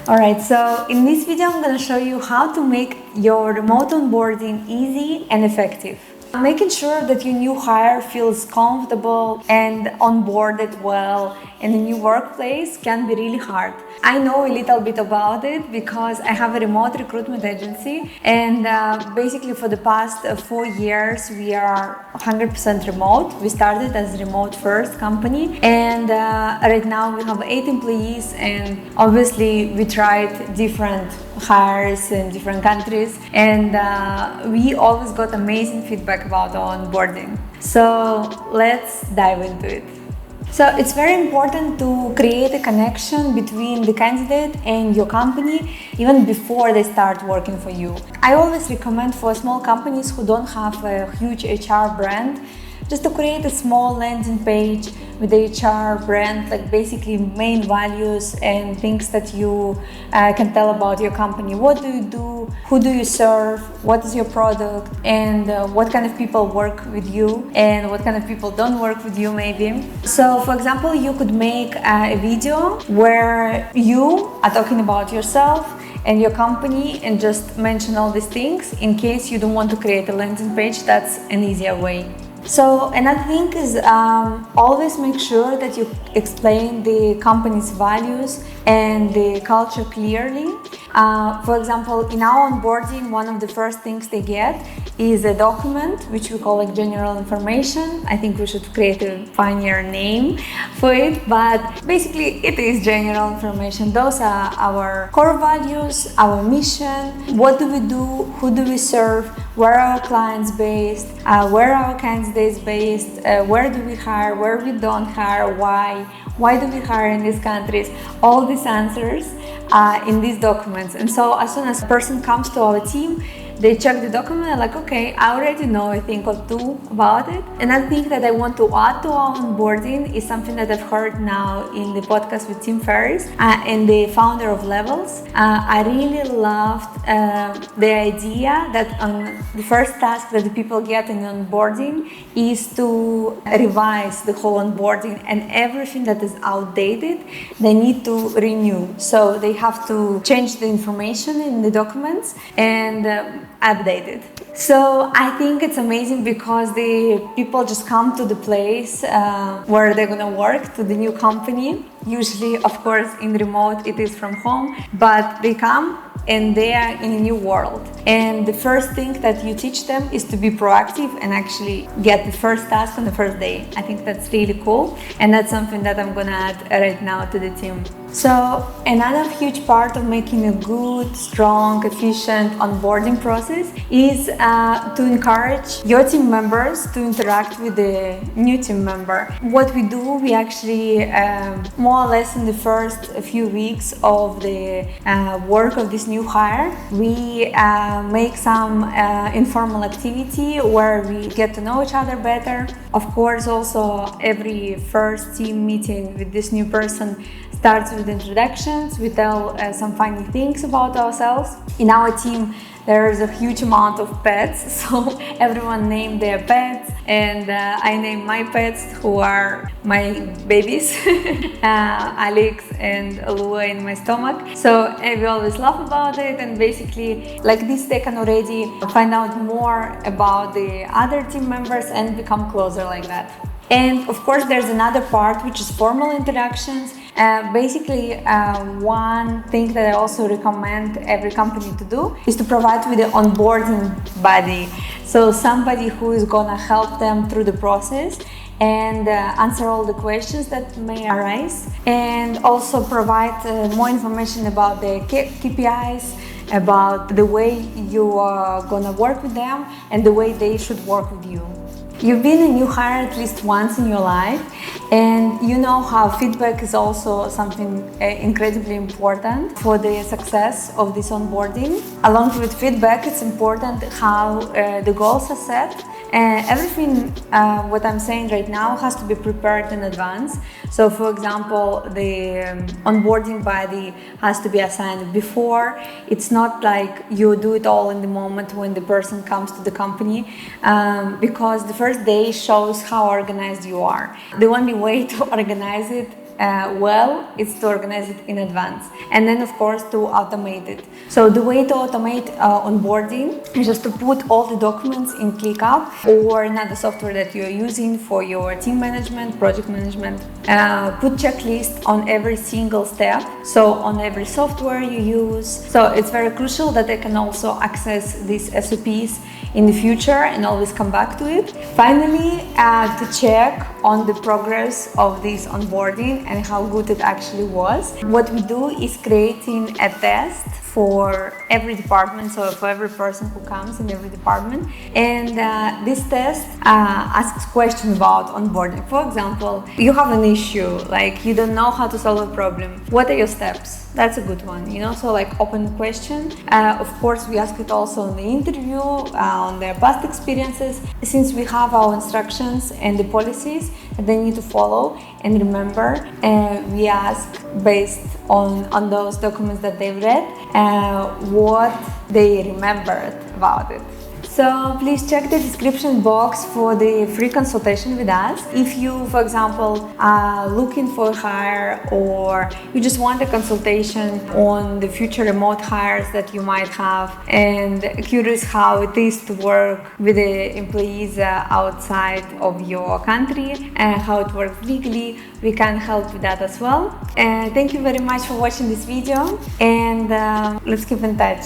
Alright, so in this video I'm going to show you how to make your remote onboarding easy and effective. Making sure that your new hire feels comfortable and onboarded well in a new workplace can be really hard. I know a little bit about it because I have a remote recruitment agency, and basically for the past 4 years we are 100% remote. We started as a remote first company, and right now we have 8 employees, and obviously we tried different hires in different countries, and we always got amazing feedback about our onboarding. So let's dive into it. So it's very important to create a connection between the candidate and your company even before they start working for you. I always recommend for small companies who don't have a huge HR brand just to create a small landing page with the HR brand, like basically main values and things that you can tell about your company. What do you do? Who do you serve? What is your product? And what kind of people work with you? And what kind of people don't work with you maybe? So for example, you could make a video where you are talking about yourself and your company and just mention all these things. In case you don't want to create a landing page, that's an easier way. So another thing is always make sure that you explain the company's values and the culture clearly. For example, in our onboarding, one of the first things they get is a document which we call like general information. I think we should create a funnier name for it, but basically it is general information. Those are our core values, our mission, what do we do, who do we serve, where are our clients based, where are our candidates based, where do we hire, where we don't hire, why do we hire in these countries. All these answers are in these documents. And so as soon as a person comes to our team, they check the document and like, okay, I already know a thing or two about it. Another thing that I want to add to our onboarding is something that I've heard now in the podcast with Tim Ferriss and the founder of Levels. I really loved the idea that the first task that the people get in onboarding is to revise the whole onboarding, and everything that is outdated, they need to renew. So they have to change the information in the documents and update it. So I think it's amazing because the people just come to the place where they're gonna work, to the new company. Usually, of course, in remote it is from home, but they come and they are in a new world. And the first thing that you teach them is to be proactive and actually get the first task on the first day. I think that's really cool, and that's something that I'm gonna add right now to the team. So another huge part of making a good, strong, efficient onboarding process is to encourage your team members to interact with the new team member. What we do, we actually more or less in the first few weeks of the work of this new hire, we make some informal activity where we get to know each other better. Of course, also every first team meeting with this new person starts with introductions. We tell some funny things about ourselves. In our team, there is a huge amount of pets, so everyone named their pets, and I named my pets, who are my babies, Alex and Lua in my stomach. So we always laugh about it, and basically like this they can already find out more about the other team members and become closer like that. And of course there's another part which is formal introductions. Basically, one thing that I also recommend every company to do is to provide with the onboarding buddy. So somebody who is gonna help them through the process and answer all the questions that may arise, and also provide more information about the KPIs, about the way you are gonna work with them and the way they should work with you. You've been a new hire at least once in your life, and you know how feedback is also something incredibly important for the success of this onboarding. Along with feedback, it's important how the goals are set. Everything what I'm saying right now has to be prepared in advance. So for example, the onboarding buddy has to be assigned before. It's not like you do it all in the moment when the person comes to the company, because the first day shows how organized you are. The only way to organize it well, it's to organize it in advance, and then of course to automate it. So the way to automate onboarding is just to put all the documents in ClickUp or another software that you're using for your team management, project management. Put checklist on every single step, so on every software you use. So it's very crucial that they can also access these SOPs in the future and always come back to it. Finally, to check on the progress of this onboarding and how good it actually was, what we do is creating a test for every department, so for every person who comes in every department. And this test asks questions about onboarding. For example, you have an issue, like you don't know how to solve a problem. What are your steps? That's a good one, so like open question. Of course, we ask it also in the interview, on their past experiences. Since we have our instructions and the policies that they need to follow and remember, we ask based on those documents that they've read, what they remembered about it. So please check the description box for the free consultation with us. If you, for example, are looking for a hire, or you just want a consultation on the future remote hires that you might have, and curious how it is to work with the employees outside of your country and how it works legally, we can help with that as well. Thank you very much for watching this video, and let's keep in touch.